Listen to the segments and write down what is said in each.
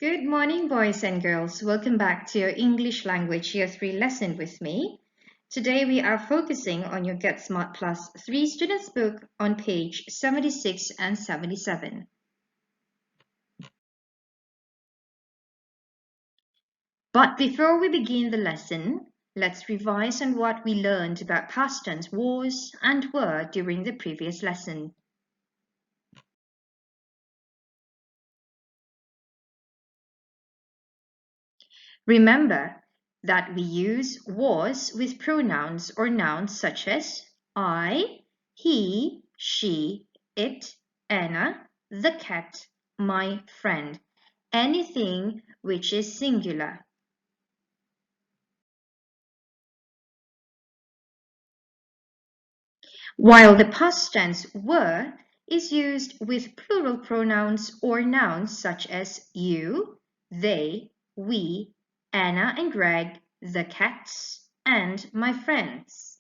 Good morning, boys and girls. Welcome back to your English Language Year 3 lesson with me. Today we are focusing on your Get Smart Plus 3 Students book on page 76 and 77. But before we begin the lesson, let's revise on what we learned about past tense was and were during the previous lesson. Remember that we use was with pronouns or nouns such as I, he, she, it, Anna, the cat, my friend, anything which is singular. While the past tense were is used with plural pronouns or nouns such as you, they, we, Anna and Greg, the cats, and my friends.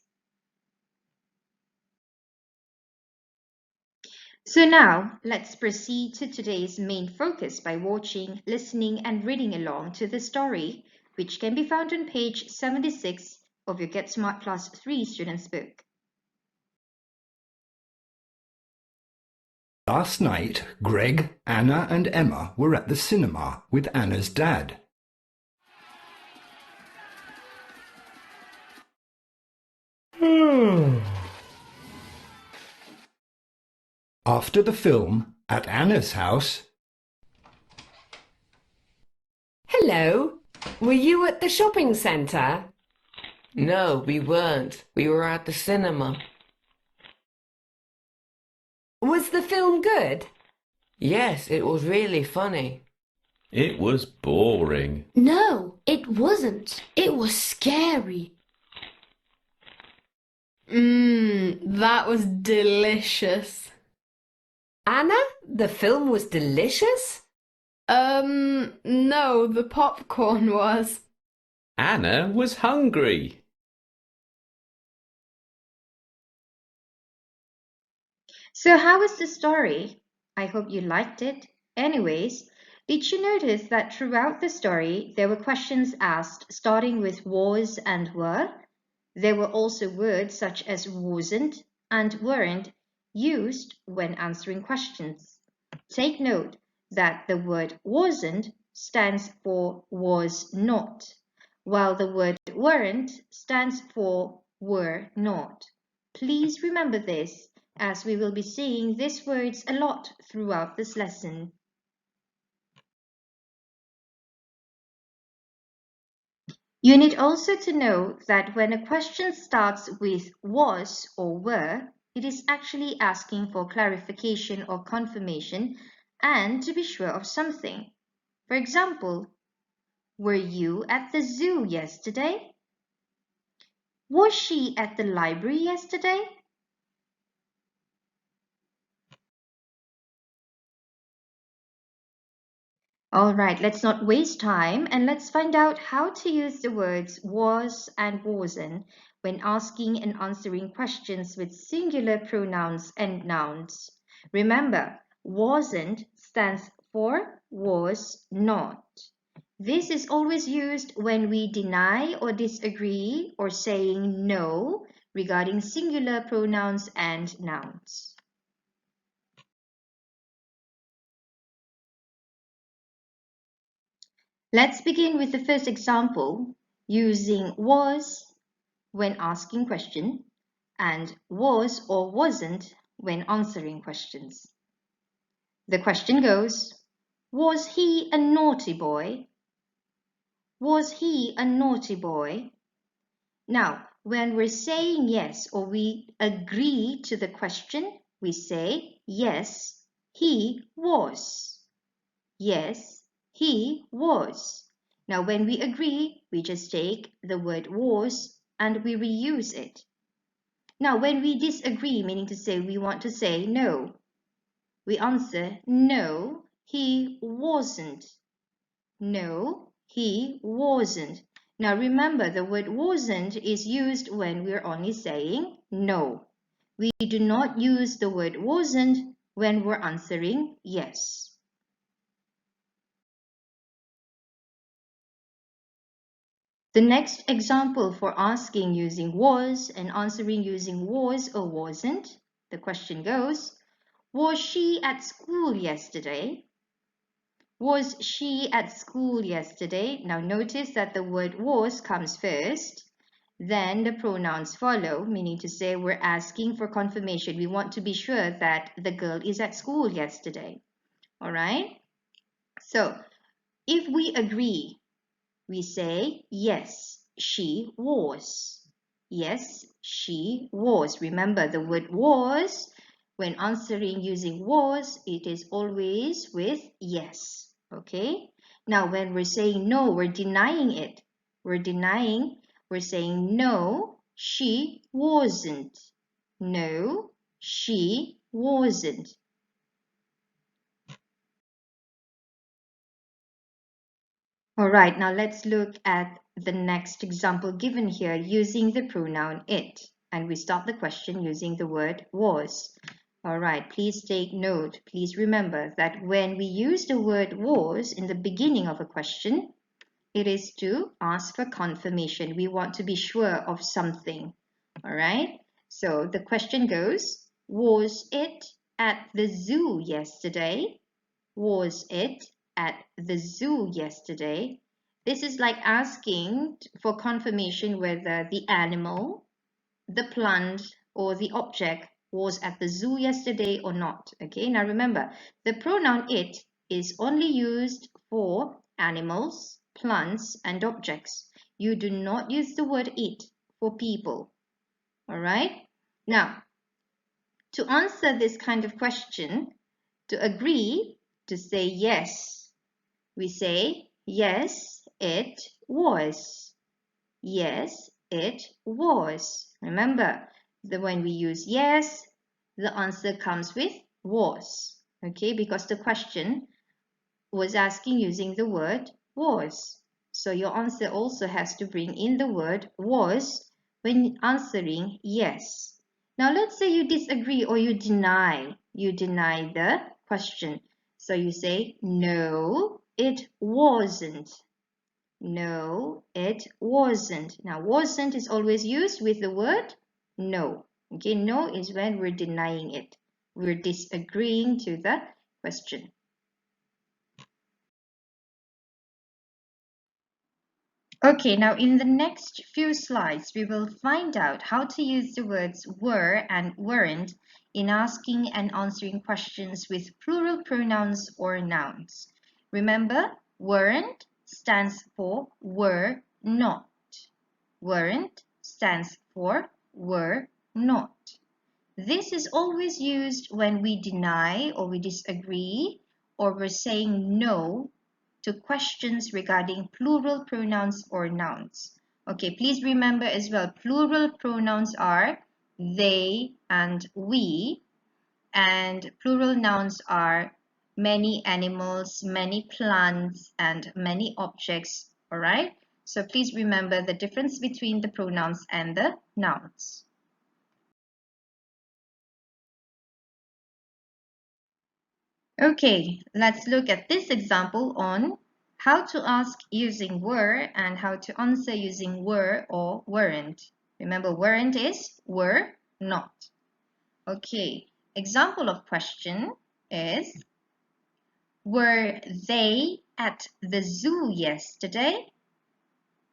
So now, let's proceed to today's main focus by watching, listening, and reading along to the story, which can be found on page 76 of your Get Smart Plus 3 Students book. Last night, Greg, Anna and Emma were at the cinema with Anna's dad. After the film, at Anna's house... Hello. Were you at the shopping centre? No, we weren't. We were at the cinema. Was the film good? Yes, it was really funny. It was boring. No, it wasn't. It was scary. That was delicious. Anna, the film was delicious? No, the popcorn was. Anna was hungry. So how was the story? I hope you liked it. Anyways, did you notice that throughout the story, there were questions asked starting with was and were? There were also words such as wasn't and weren't used when answering questions. Take note that the word wasn't stands for was not, while the word weren't stands for were not. Please remember this, as we will be seeing these words a lot throughout this lesson. You need also to know that when a question starts with was or were, it is actually asking for clarification or confirmation and to be sure of something. For example, were you at the zoo yesterday? Was she at the library yesterday? Alright, let's not waste time and let's find out how to use the words was and wasn't when asking and answering questions with singular pronouns and nouns. Remember, wasn't stands for was not. This is always used when we deny or disagree or saying no regarding singular pronouns and nouns. Let's begin with the first example using was when asking question and was or wasn't when answering questions. The question goes, was he a naughty boy? Was he a naughty boy? Now, when we're saying yes or we agree to the question, we say yes, he was. Yes, he was. Now, when we agree, we just take the word was and we reuse it. Now, when we disagree, meaning to say we want to say no, we answer no, he wasn't. No, he wasn't. Now, remember the word wasn't is used when we're only saying no. We do not use the word wasn't when we're answering yes. The next example for asking using was and answering using was or wasn't, the question goes, was she at school yesterday? Was she at school yesterday? Now notice that the word was comes first, then the pronouns follow, meaning to say we're asking for confirmation. We want to be sure that the girl is at school yesterday. All right? So if we agree, we say yes, she was. Yes, she was. Remember the word was, when answering using was, it is always with yes. Okay? Now when we're saying no, we're denying it. We're saying no, she wasn't. No, she wasn't. All right, now let's look at the next example given here using the pronoun it. And we start the question using the word was. All right, please take note. Please remember that when we use the word was in the beginning of a question, it is to ask for confirmation. We want to be sure of something. All right, so the question goes, was it at the zoo yesterday? Was it at the zoo yesterday? This is like asking for confirmation whether the animal, the plant, or the object was at the zoo yesterday or not. Okay, now remember, the pronoun it is only used for animals, plants, and objects. You do not use the word it for people. All right? Now, to answer this kind of question, to agree, to say yes, we say yes, it was. Yes, it was. Remember that when we use yes, the answer comes with was. Okay, because the question was asking using the word was. So your answer also has to bring in the word was when answering yes. Now let's say you disagree or you deny. You deny the question. So you say, no, it wasn't. No, it wasn't. Now wasn't is always used with the word no. Okay, no is when we're denying it. We're disagreeing to the question. Okay, now in the next few slides, we will find out how to use the words were and weren't in asking and answering questions with plural pronouns or nouns. Remember, weren't stands for were not. Weren't stands for were not. This is always used when we deny or we disagree or we're saying no to questions regarding plural pronouns or nouns. Okay, please remember as well, plural pronouns are they and we, and plural nouns are many animals, many plants, and many objects, all right? So please remember the difference between the pronouns and the nouns. Okay, let's look at this example on how to ask using were and how to answer using were or weren't. Remember, weren't is were not. Okay, example of question is, were they at the zoo yesterday?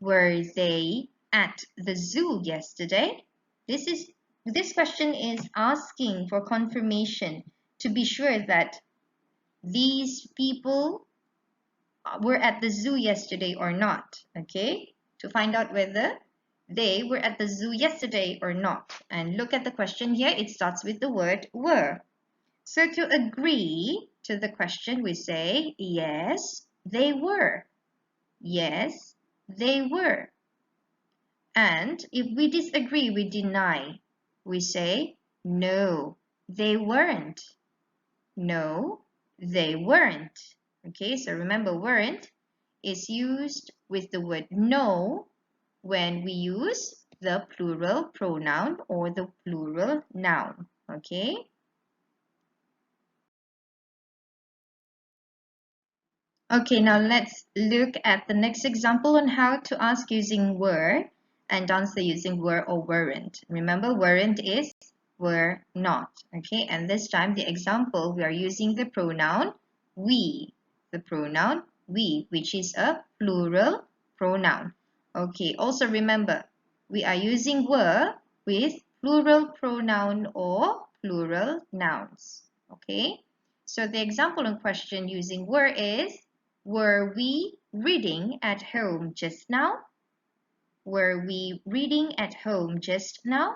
Were they at the zoo yesterday? This question is asking for confirmation to be sure that these people were at the zoo yesterday or not, okay? To find out whether they were at the zoo yesterday or not. And look at the question here, it starts with the word were. So to agree to the question, we say, yes, they were. Yes, they were. And if we disagree, we deny. We say, no, they weren't. No, they weren't. Okay, so remember weren't is used with the word no when we use the plural pronoun or the plural noun. Okay. Okay, now let's look at the next example on how to ask using were and answer using were or weren't. Remember, weren't is were not. Okay, and this time the example we are using the pronoun we. The pronoun we, which is a plural pronoun. Okay, also remember, we are using were with plural pronoun or plural nouns. Okay, so the example in question using were is, were we reading at home just now? Were we reading at home just now?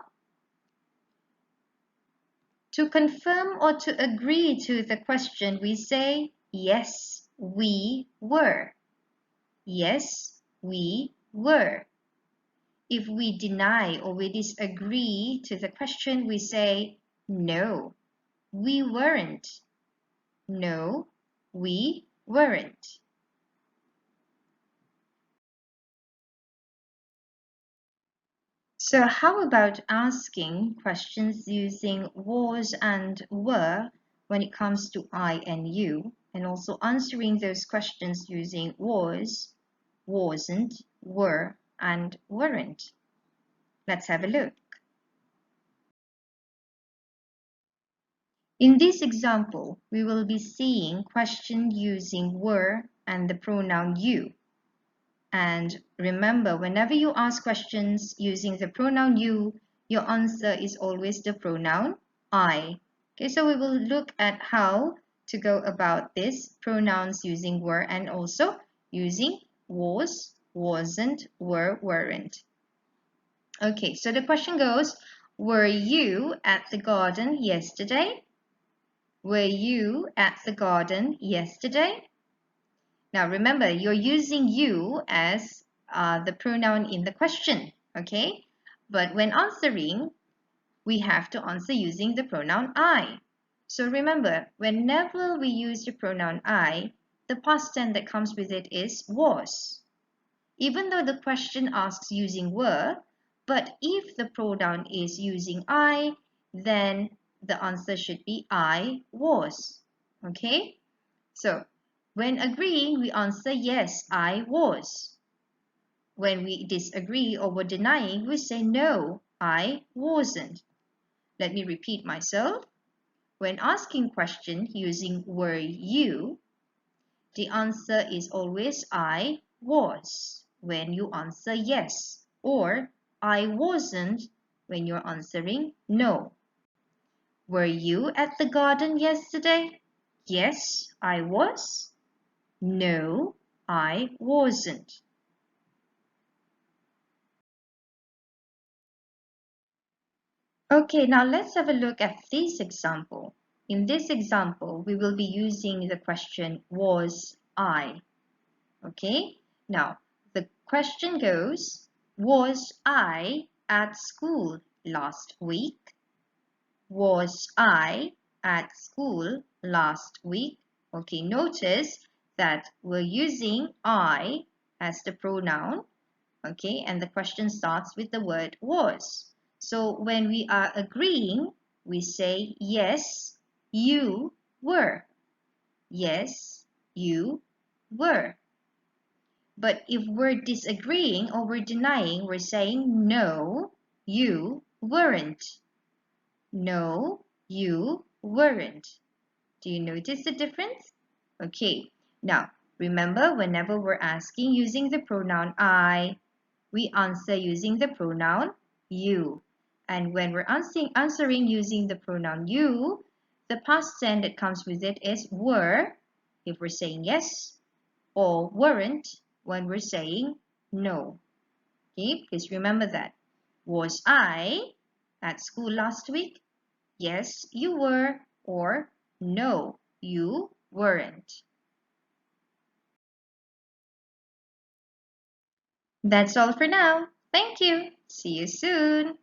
To confirm or to agree to the question, we say, yes, we were. Yes, we were. If we deny or we disagree to the question, we say, no, we weren't. No, we weren't. So how about asking questions using was and were when it comes to I and you, and also answering those questions using was, wasn't, were, and weren't? Let's have a look. In this example, we will be seeing question using were and the pronoun you. And remember, whenever you ask questions using the pronoun you, your answer is always the pronoun I. Okay, so we will look at how to go about this pronouns using were and also using was, wasn't, were, weren't. Okay, so the question goes, were you at the garden yesterday? Were you at the garden yesterday? Now remember, you're using you as the pronoun in the question, okay? But when answering, we have to answer using the pronoun I. So remember, whenever we use the pronoun I, the past tense that comes with it is was. Even though the question asks using were, but if the pronoun is using I, then the answer should be I was, okay? So when agreeing, we answer yes, I was. When we disagree or were denying, we say no, I wasn't. Let me repeat myself. When asking question using were you, the answer is always I was when you answer yes, or I wasn't when you're answering no. Were you at the garden yesterday? Yes, I was. No, I wasn't. Okay, now let's have a look at this example. In this example, we will be using the question was I. Okay, now the question goes, was I at school last week? Was I at school last week? Okay, notice that we're using I as the pronoun. Okay, and the question starts with the word was. So when we are agreeing, we say yes, you were. Yes, you were. But if we're disagreeing or we're denying, we're saying no, you weren't. No, you weren't. Do you notice the difference? Okay, now remember, whenever we're asking using the pronoun I, we answer using the pronoun you. And when we're answering using the pronoun you, the past tense that comes with it is were if we're saying yes, or weren't when we're saying no. Okay, please remember that. Was I at school last week? Yes, you were, or no, you weren't. That's all for now. Thank you. See you soon.